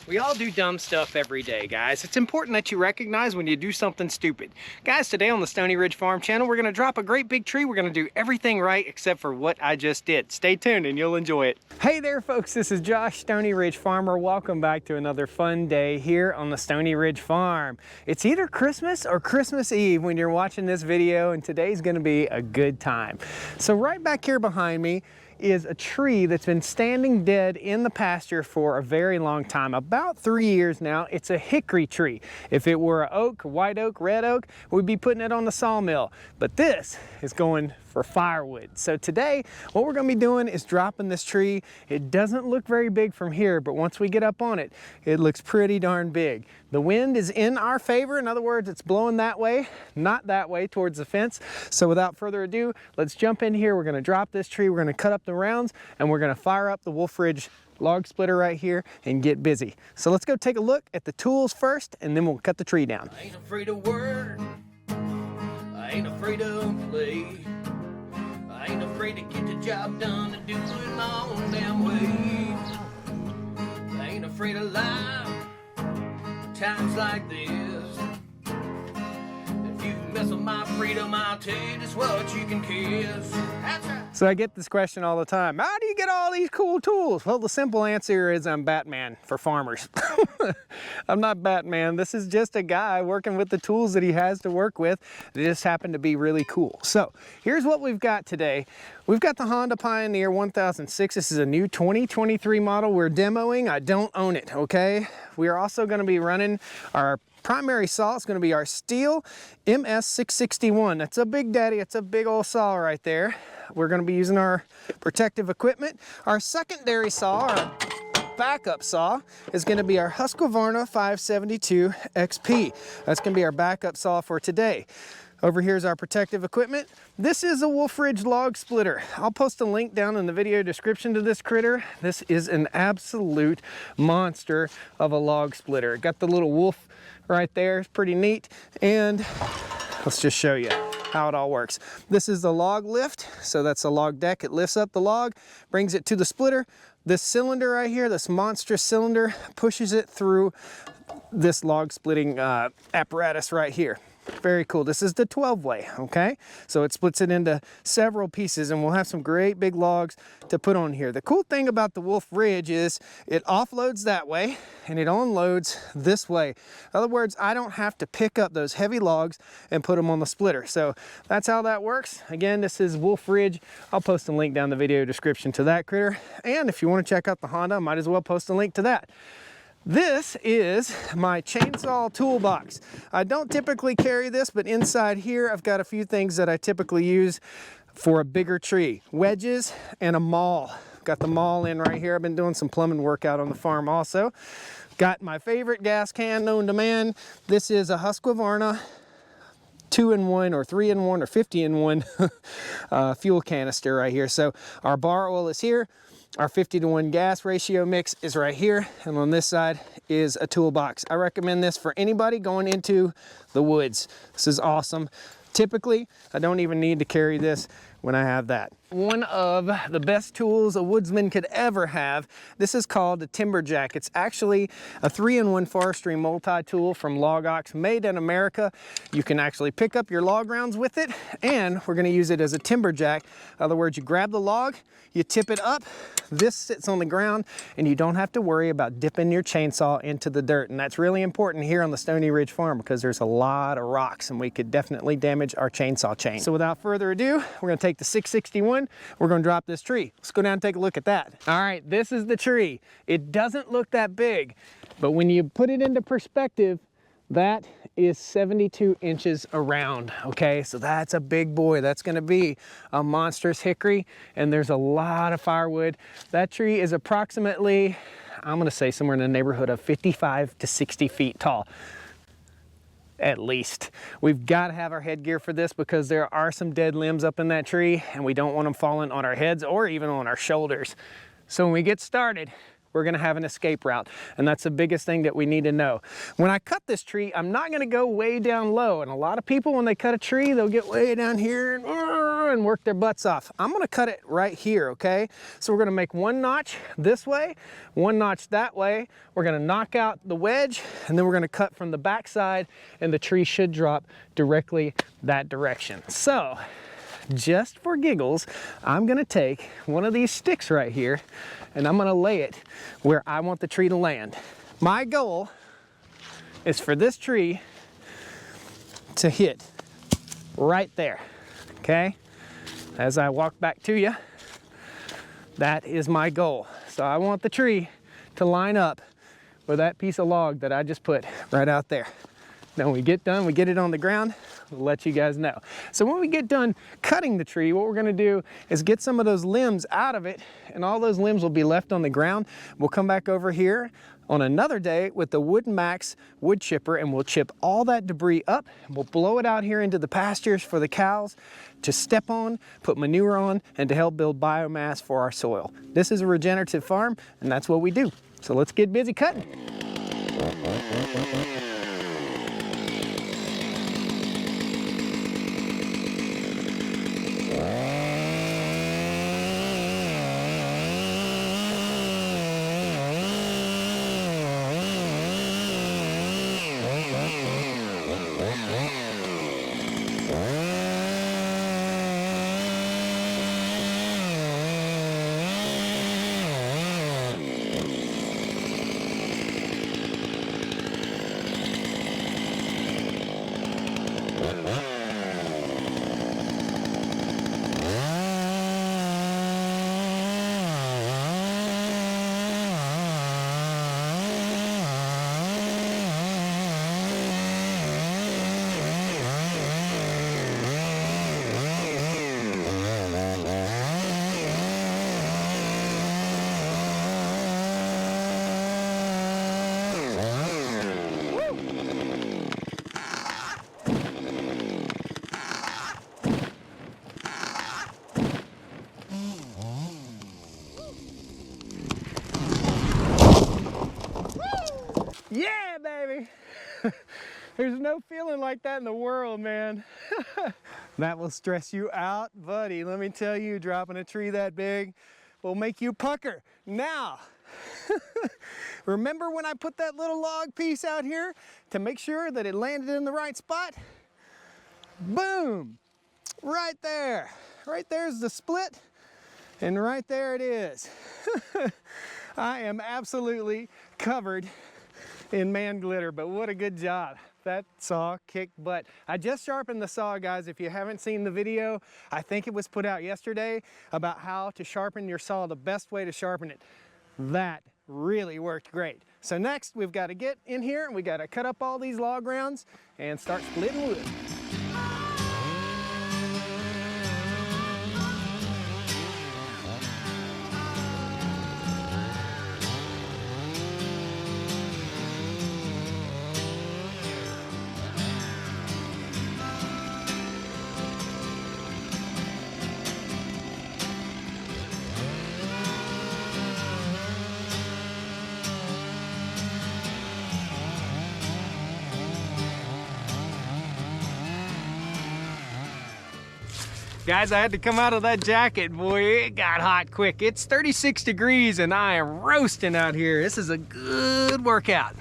We all do dumb stuff every day, guys. It's important that you recognize when you do something stupid. Guys, today on the Stoney Ridge Farm channel, we're gonna drop a great big tree. We're gonna do everything right except for what I just did. Stay tuned and you'll enjoy it. Hey there, folks. This is Josh, Stoney Ridge Farmer. Welcome back to another fun day here on the Stoney Ridge Farm. It's either Christmas or Christmas Eve when you're watching this video, and today's gonna be a good time. So right back here behind me is a tree that's been standing dead in the pasture for a very long time, about 3 years now. It's a hickory tree. If it were an oak, white oak, red oak, we'd be putting it on the sawmill. But this is going for firewood. So today, what we're gonna be doing is dropping this tree. It doesn't look very big from here, but once we get up on it, it looks pretty darn big. The wind is in our favor. In other words, it's blowing that way, not that way towards the fence. So without further ado, let's jump in here. We're gonna drop this tree, we're gonna cut up the rounds, and we're gonna fire up the Wolf Ridge log splitter right here and get busy. So let's go take a look at the tools first, and then we'll cut the tree down. I ain't afraid of work, I ain't afraid of play, I ain't afraid to get the job done and do it my own damn way. I ain't afraid of life, times like this. If you mess with my freedom, I'll tell you just what you can kiss. That's right. So I get this question all the time. How do you get all these cool tools? Well, the simple answer is I'm Batman for farmers. I'm not Batman. This is just a guy working with the tools that he has to work with. They just happen to be really cool. So here's what we've got today. We've got the Honda Pioneer 1006. This is a new 2023 model we're demoing. I don't own it, okay? We are also going to be running our primary saw. It's going to be our Steel MS661. That's a big daddy. It's a big old saw right there. We're going to be using our protective equipment. Our secondary saw, our backup saw, is going to be our Husqvarna 572 XP. That's going to be our backup saw for today. Over here is our protective equipment. This is a Wolf Ridge log splitter. I'll post a link down in the video description to this critter. This is an absolute monster of a log splitter. Got the little wolf right there. It's pretty neat. And let's just show you how it all works. This is the log lift. So that's a log deck. It lifts up the log, brings it to the splitter. This cylinder right here, this monstrous cylinder, pushes it through this log splitting apparatus right here. Very cool. This is the 12-way, okay? So it splits it into several pieces, and we'll have some great big logs to put on here. The cool thing about the Wolf Ridge is it offloads that way, and it unloads this way. In other words, I don't have to pick up those heavy logs and put them on the splitter. So that's how that works. Again, this is Wolf Ridge. I'll post a link down in the video description to that critter. And if you want to check out the Honda, I might as well post a link to that. This is my chainsaw toolbox. I don't typically carry this, but inside here I've got a few things that I typically use for a bigger tree. Wedges and a maul. Got the maul in right here. I've been doing some plumbing work out on the farm also. Got my favorite gas can known to man. This is a Husqvarna 2-in-1 or 3-in-1 or 50-in-1 fuel canister right here. So our bar oil is here. Our 50-to-1 gas ratio mix is right here, and on this side is a toolbox. I recommend this for anybody going into the woods. This is awesome. Typically, I don't even need to carry this when I have that. One of the best tools a woodsman could ever have. This is called a timber jack. It's actually a 3-in-1 forestry multi-tool from Log Ox, made in America. You can actually pick up your log rounds with it, and we're gonna use it as a timber jack. In other words, you grab the log, you tip it up, this sits on the ground, and you don't have to worry about dipping your chainsaw into the dirt. And that's really important here on the Stoney Ridge Farm because there's a lot of rocks and we could definitely damage our chainsaw chain. So without further ado, we're gonna take the 661, we're gonna drop this tree. Let's go down and take a look at that. All right, this is the tree. It doesn't look that big, but when you put it into perspective, that is 72 inches around, okay? So that's a big boy. That's gonna be a monstrous hickory, and there's a lot of firewood. That tree is approximately, I'm gonna say somewhere in the neighborhood of 55 to 60 feet tall. At least. We've got to have our headgear for this because there are some dead limbs up in that tree, and we don't want them falling on our heads or even on our shoulders. So when we get started, we're gonna have an escape route, and that's the biggest thing that we need to know. When I cut this tree, I'm not gonna go way down low, and a lot of people, when they cut a tree, they'll get way down here and and work their butts off. I'm gonna cut it right here, okay? So we're gonna make one notch this way, one notch that way. We're gonna knock out the wedge, and then we're gonna cut from the back side, and the tree should drop directly that direction. So, just for giggles, I'm gonna take one of these sticks right here, and I'm gonna lay it where I want the tree to land. My goal is for this tree to hit right there, okay? As I walk back to you, that is my goal. So I want the tree to line up with that piece of log that I just put right out there. Then when we get done, we get it on the ground, we'll let you guys know. So when we get done cutting the tree, what we're gonna do is get some of those limbs out of it, and all those limbs will be left on the ground. We'll come back over here on another day with the Wood Max wood chipper, and we'll chip all that debris up, and we'll blow it out here into the pastures for the cows to step on, put manure on, and to help build biomass for our soil. This is a regenerative farm, and that's what we do. So let's get busy cutting. Yeah, baby. There's no feeling like that in the world, man. That will stress you out, buddy. Let me tell you, dropping a tree that big will make you pucker. Now, remember when I put that little log piece out here to make sure that it landed in the right spot? Boom, right there. Right there's the split, and right there it is. I am absolutely covered in man glitter, but what a good job. That saw kicked butt. I just sharpened the saw, guys. If you haven't seen the video, I think it was put out yesterday about how to sharpen your saw, the best way to sharpen it. That really worked great. So next, we've got to get in here and we got to cut up all these log rounds and start splitting wood. Guys, I had to come out of that jacket, boy, it got hot quick. It's 36 degrees and I am roasting out here. This is a good workout.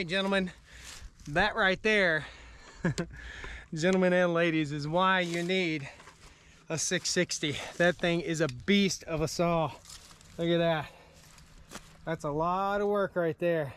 right, gentlemen, that right there, gentlemen and ladies, is why you need a 660. That thing is a beast of a saw. Look at that. That's a lot of work right there.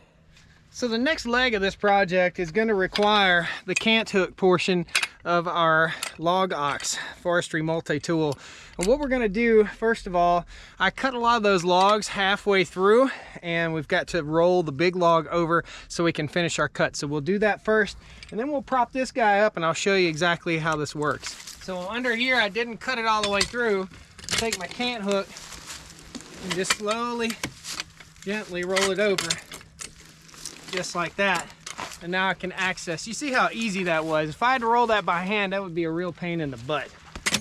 So the next leg of this project is going to require the cant hook portion of our log ox forestry multi-tool. And what we're going to do, first of all, I cut a lot of those logs halfway through, and we've got to roll the big log over so we can finish our cut. So we'll do that first, and then we'll prop this guy up and I'll show you exactly how this works. So under here, I didn't cut it all the way through. Take my cant hook and just slowly, gently roll it over, just like that. And now I can access. You see how easy that was? If I had to roll that by hand, that would be a real pain in the butt. There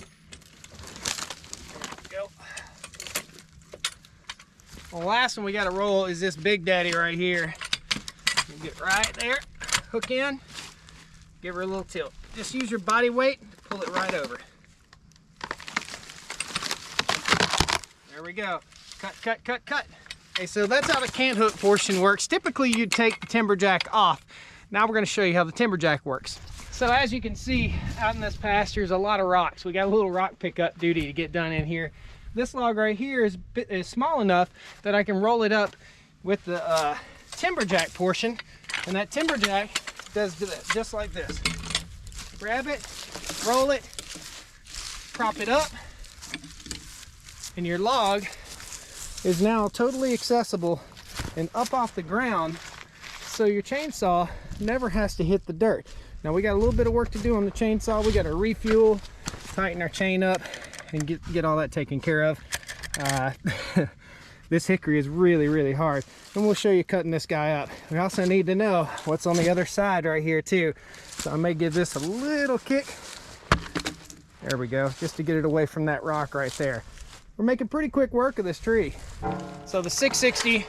we go. Well, the last one we got to roll is this big daddy right here. You get right there, hook in, give her a little tilt. Just use your body weight to pull it right over. There we go. Cut, cut, cut, cut. Okay, so that's how the cant hook portion works. Typically you'd take the timberjack off. Now we're going to show you how the timberjack works. So as you can see, out in this pasture is a lot of rocks. We got a little rock pickup duty to get done in here. This log right here is small enough that I can roll it up with the timberjack portion, and that timberjack does this, just like this. Grab it, roll it, prop it up, and your log is now totally accessible and up off the ground, so your chainsaw never has to hit the dirt. Now we got a little bit of work to do on the chainsaw. We got to refuel, tighten our chain up, and get all that taken care of. This hickory is really, really hard, and we'll show you cutting this guy up. We also need to know what's on the other side right here too. So I may give this a little kick. There we go, just to get it away from that rock right there. We're making pretty quick work of this tree. So the 660,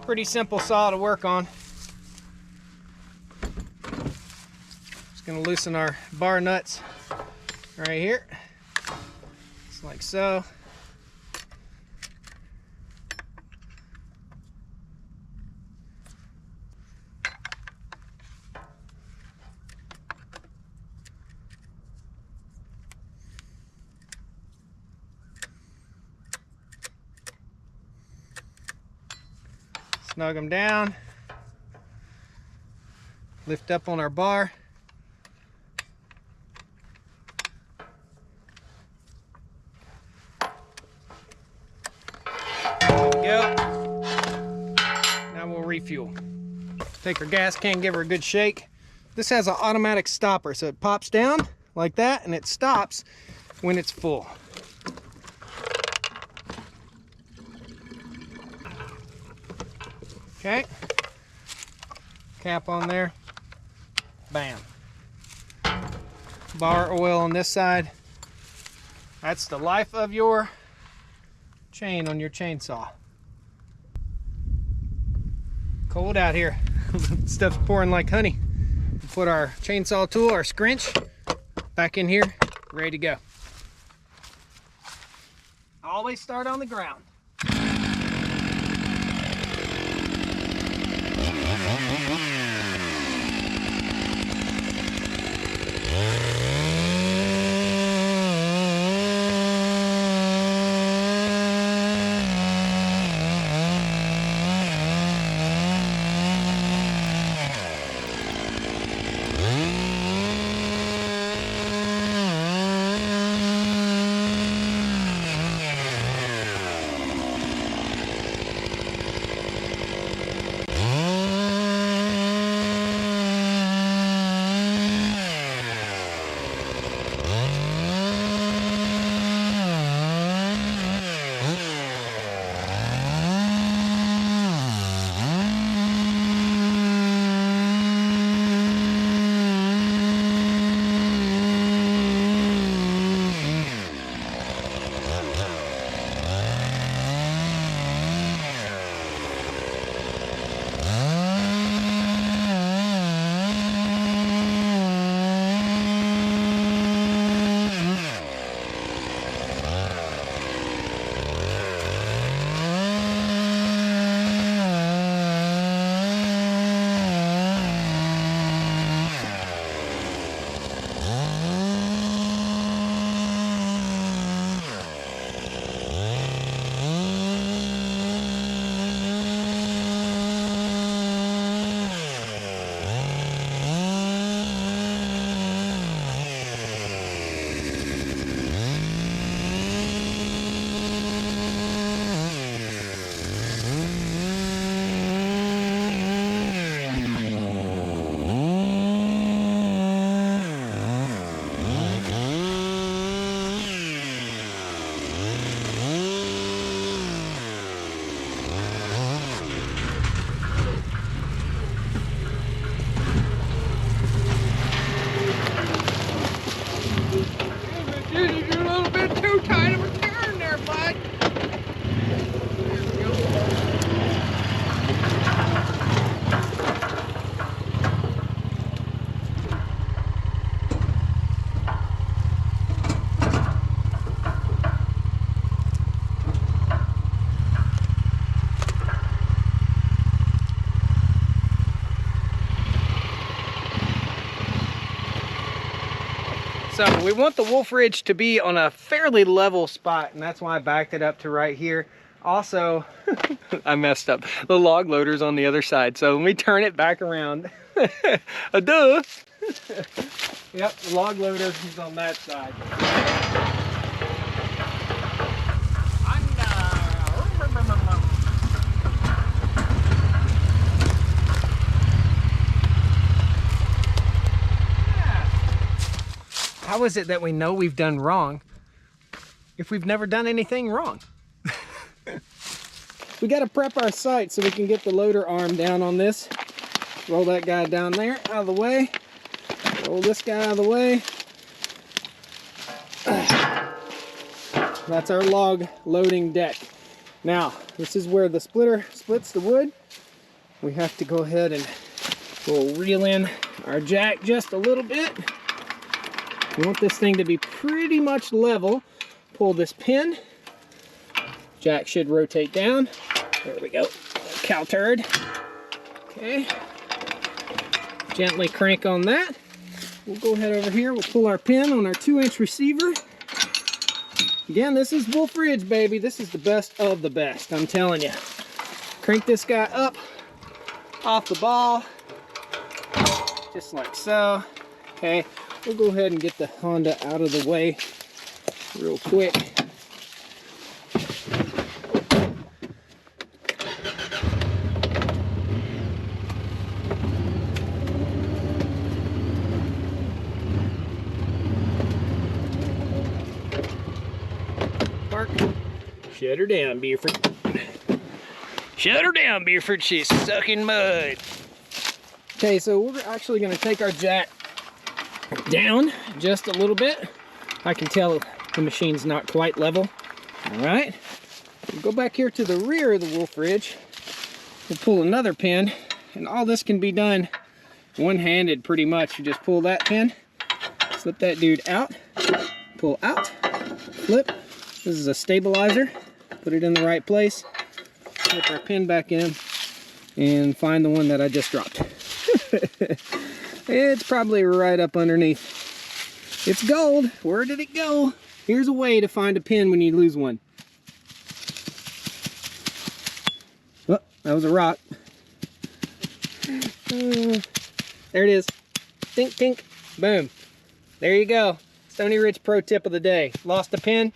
pretty simple saw to work on. Just gonna loosen our bar nuts right here, just like so. Snug them down, lift up on our bar. There we go. Now we'll refuel. Take our gas can, give her a good shake. This has an automatic stopper, so it pops down like that and it stops when it's full. Okay, cap on there, bam. Bar oil on this side. That's the life of your chain on your chainsaw. Cold out here. Stuff's pouring like honey. Put our chainsaw tool, our scrinch, back in here, ready to go. Always start on the ground. we want the wolf ridge to be on a fairly level spot, and that's why I backed it up to right here. Also, I messed up. The log loader's on the other side, so let me turn it back around. Duh. Yep, the log loader is on that side. How is it that we know we've done wrong if we've never done anything wrong? We got to prep our site so we can get the loader arm down on this. Roll that guy down there, out of the way. Roll this guy out of the way. That's our log loading deck. Now, this is where the splitter splits the wood. We have to go ahead and we'll reel in our jack just a little bit. We want this thing to be pretty much level. Pull this pin. Jack should rotate down. There we go. Cow turd. Okay. Gently crank on that. We'll go ahead over here. We'll pull our pin on our 2-inch receiver. Again, this is wolf ridge, baby. This is the best of the best, I'm telling you. Crank this guy up off the ball, just like so. Okay. We'll go ahead and get the Honda out of the way real quick. Park. Shut her down, Buford. Shut her down, Buford. She's sucking mud. Okay, so we're actually going to take our jack down just a little bit. I can tell the machine's not quite level. All right, we'll go back here to the rear of the wolf ridge. We'll pull another pin, and all this can be done one-handed pretty much. You just pull that pin, slip that dude out, pull out, flip. This is a stabilizer. Put it in the right place, slip our pin back in, and find the one that I just dropped. It's probably right up underneath. It's gold. Where did it go? Here's a way to find a pin when you lose one. Oh, that was a rock. There it is. Tink, tink. Boom. There you go. Stoney Ridge pro tip of the day. Lost a pin,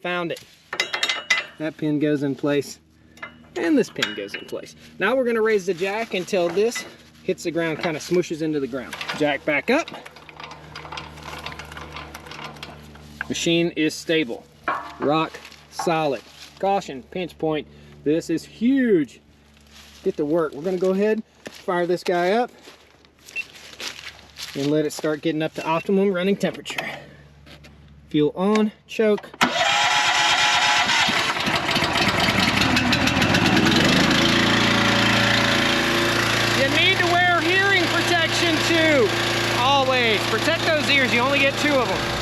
found it. That pin goes in place, and this pin goes in place. Now we're going to raise the jack until this hits the ground, kind of smooshes into the ground. Jack back up. Machine is stable. Rock solid. Caution, pinch point. This is huge. Get to work. We're going to go ahead, fire this guy up, and let it start getting up to optimum running temperature. Fuel on, choke. Too. Always protect those ears. You only get 2 of them.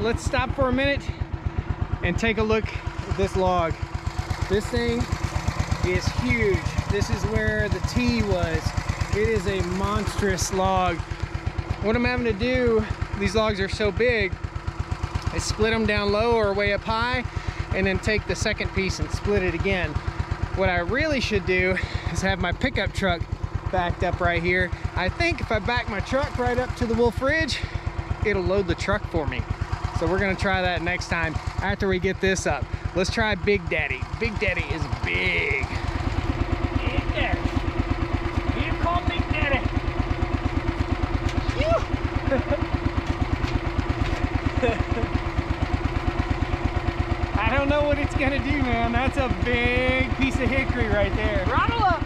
let's stop for a minute and take a look at this log. This thing is huge. This is where the T was. It is a monstrous log. What I'm having to do, these logs are so big, is split them down low or way up high, and then take the second piece and split it again. What I really should do is have my pickup truck backed up right here. I think if I back my truck right up to the Wolf Ridge, it'll load the truck for me. So we're gonna try that next time after we get this up. Let's try Big Daddy. Big Daddy is big. Big Daddy. Here come Big Daddy. I don't know what it's gonna do, man. That's a big piece of hickory right there. Throttle up.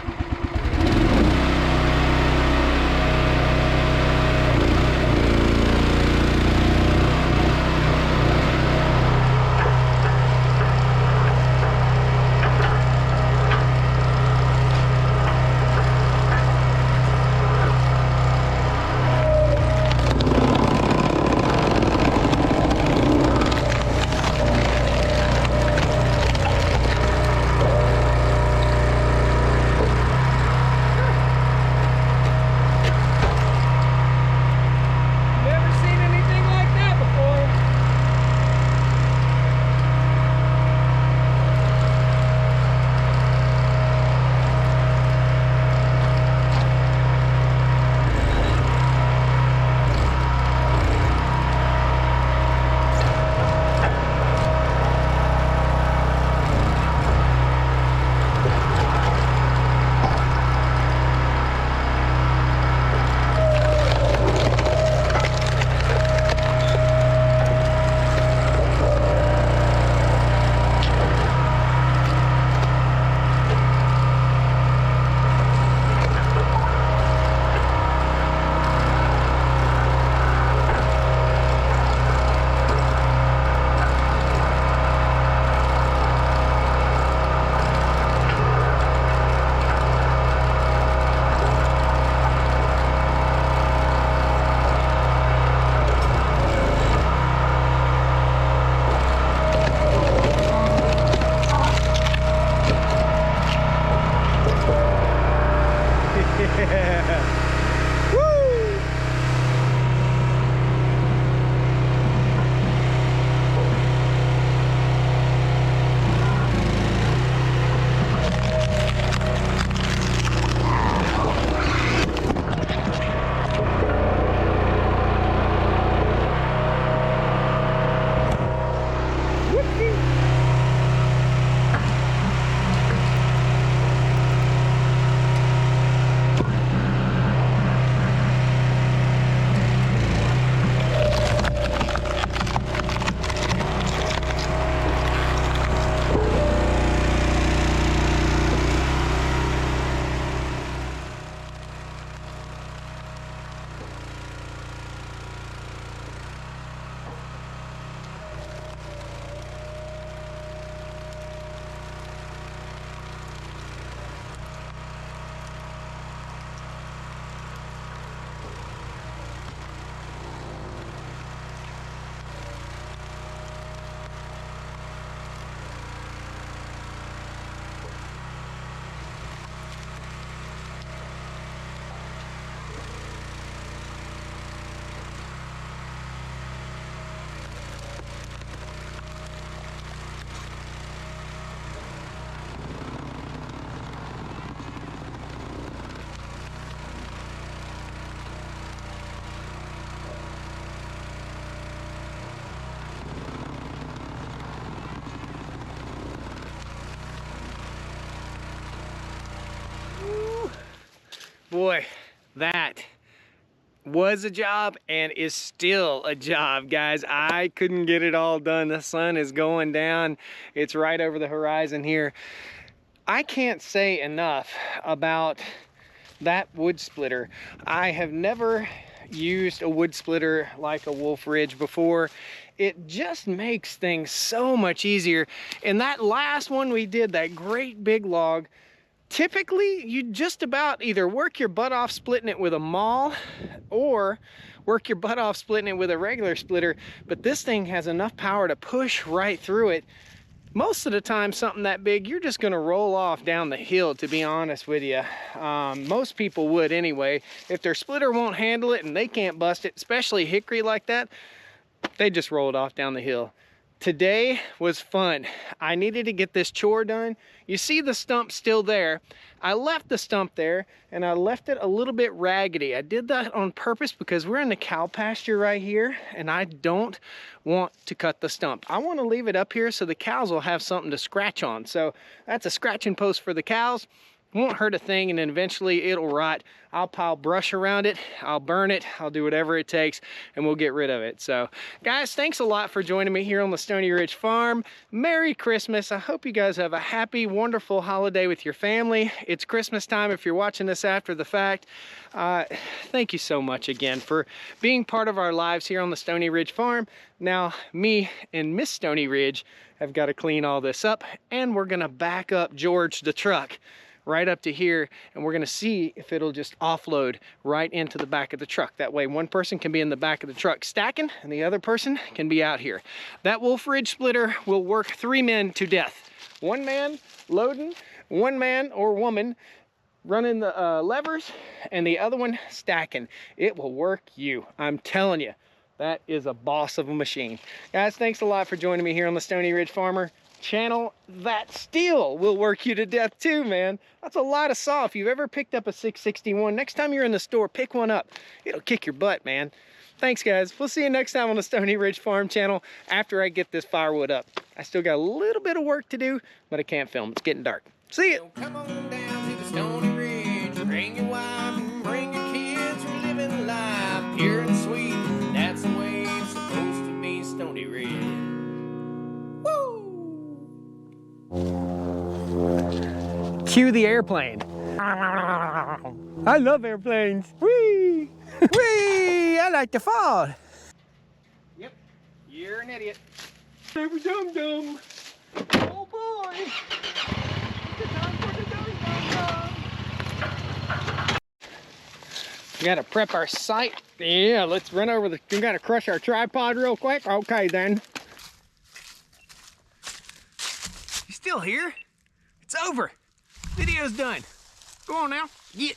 Boy, that was a job and is still a job, guys. I couldn't get it all done. The sun is going down. It's right over the horizon here. I can't say enough about that wood splitter. I have never used a wood splitter like a Wolf Ridge before. It just makes things so much easier. And that last one we did, that great big log, typically you just about either work your butt off splitting it with a maul or work your butt off splitting it with a regular splitter, but this thing has enough power to push right through it. Most of the time, something that big, you're just gonna roll off down the hill, to be honest with you. Most people would anyway. If their splitter won't handle it and they can't bust it, especially hickory like that, they just roll it off down the hill. Today was fun. I needed to get this chore done. You see the stump still there. I left the stump there and I left it a little bit raggedy. I did that on purpose because we're in the cow pasture right here and I don't want to cut the stump. I want to leave it up here so the cows will have something to scratch on. So that's a scratching post for the cows. Won't hurt a thing, and then eventually it'll rot. I'll pile brush around it, I'll burn it, I'll do whatever it takes, and we'll get rid of it. So guys, thanks a lot for joining me here on the Stoney Ridge Farm. Merry Christmas. I hope you guys have a happy, wonderful holiday with your family. It's Christmas time if you're watching this after the fact. Thank you so much again for being part of our lives here on the Stoney Ridge Farm. Now, me and Miss Stoney Ridge have got to clean all this up, and we're gonna back up George the truck right up to here, and we're gonna see if it'll just offload right into the back of the truck. That way one person can be in the back of the truck stacking and the other person can be out here. That Wolf Ridge splitter will work 3 men to death. 1 man loading, 1 man or woman running the levers, and the other one stacking. It will work you, I'm telling you. That is a boss of a machine. Guys, thanks a lot for joining me here on the Stoney Ridge Farmer channel. That steel will work you to death too, man. That's a lot of saw. If you've ever picked up a 661, next time you're in the store, pick one up. It'll kick your butt, man. Thanks, guys. We'll see you next time on the Stoney Ridge Farm channel after I get this firewood up. I still got a little bit of work to do, but I can't film. It's getting dark. See ya. So come on down to the Stoney Ridge, bring your wife and bring your kids. We're living life pure and sweet. That's the way it's supposed to be, Stoney Ridge. Cue the airplane. I love airplanes. Whee! Whee! I like to fall. Yep, you're an idiot. Never dum-dum. Oh boy. It's time for the dum-dum-dum. We gotta prep our site. Yeah, let's run over we gotta crush our tripod real quick. Okay then. You still here? It's over. Video's done. Go on now. Get.